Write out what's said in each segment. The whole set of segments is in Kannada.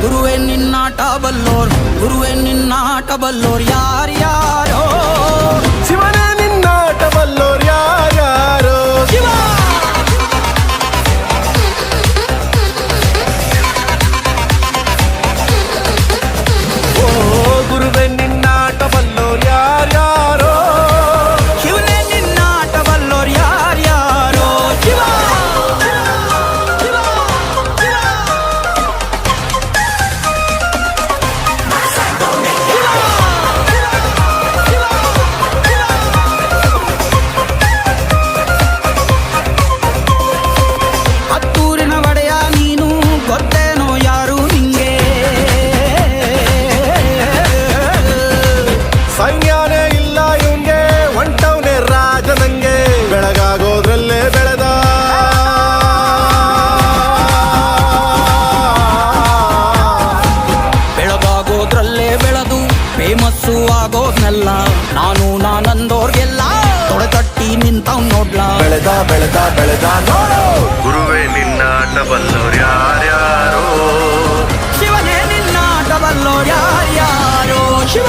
ಗುರುವೇ ನಿನ್ನಾಟ ಬಲ್ಲೋರ್, ಗುರುವೇ ನಿನ್ನಾಟ ಬಲ್ಲೋರ್ ಯಾರ್ಯಾರೋ. ಶಿವನೇ ನಿನ್ನಾಟ ಬಲ್ಲೋರ್ ಯಾರ್ಯಾರೋ. ಶಿವ ಓ ಗುರುವೇ ನಿನ್ನಾಟ ಬಲ್ಲೋರ್ ಯಾರ್ಯಾರೋ. ಶಿವನೇ ನಿನ್ನಾಟ ಬಲ್ಲೋರ್ ಯಾರ್ಯಾರೋ. ಶಿವ ಹತ್ತೂರಿನ ಒಡೆಯ ನೀನು, ಗೊತ್ತೇನೋ ಯಾರು ನಿಂಗೆ. ಸೈನ್ಯಾನೇ ಇಲ್ಲ ಇವಂಗೆ, ಹೊಂಟವ್ನೆ ರಾಜ ನಂಗೆ. ಬೆಳಗಾಗೋದ್ರಲ್ಲೇ ಬೆಳೆದ ಬೆಳಗಾಗೋದ್ರಲ್ಲೇ ಬೆಳೆದು ಫೇಮಸ್ಸು ಆಗೋದ್ನೆಲ್ಲ ನಾನು ನಾನಂದೋರ್ಗೆಲ್ಲ ತೊಡೆತಟ್ಟಿ ನಿಂತವ್ ನೋಡ್ಲಾ. ಬೆಳೆದ ಬೆಳೆದ ಬೆಳೆದ ನೋಡು. ಗುರುವೇ ನಿನ್ನಾಟ ಬಲ್ಲೋರ್ ಯಾರ್ಯಾರೋ. ಶಿವನೇ ನಿನ್ನಾಟ ಬಲ್ಲೋರ್ ಯಾರ್ಯಾರೋ. ಶಿವ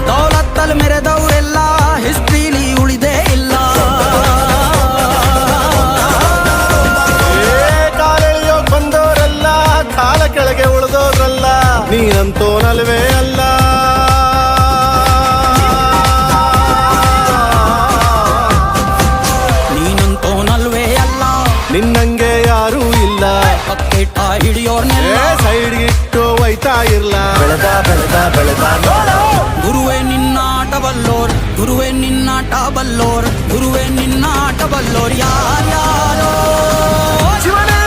ದೌಲತ್ತಲ್ ಮೆರೆದವರೆಲ್ಲ ಹಿಸ್ಟ್ರಿಲಿ ಉಳಿದೇ ಇಲ್ಲ. ಕಾಲೆಳೆಯೋಕ್ ಬಂದವರೆಲ್ಲ ಕಾಲ ಕೆಳಗೆ ಉಳಿದೋದ್ರಲ್ಲ. ನೀನಂತೋನಲ್ವೇ ಅಲ್ಲ. ನೀನಂತೋನಲ್ವೇ ಅಲ್ಲ. ನಿನ್ನಂಗೆ ಯಾರೂ ಇಲ್ಲ. ಬಕೆಟ ಹಿಡಿಯೋರ್ನೆಲ್ಲ ಸೈಡ್ ಇಟ್ಟು ಒಯ್ತಾ ಇರ್ಲ. ಬೆಳೆದ ಬೆಳೆದ ಬೆಳೆದ ನೋಡು. ಗುರುವೇ ನಿನ್ನಾಟ ಬಲ್ಲೋರ್, ಗುರುವೇ ನಿನ್ನಾಟ ಬಲ್ಲೋರ್, ಗುರುವೇ ನಿನ್ನಾಟ ಬಲ್ಲೋರ್ ಯಾರ್ಯಾರೋ. ಶಿವನೇ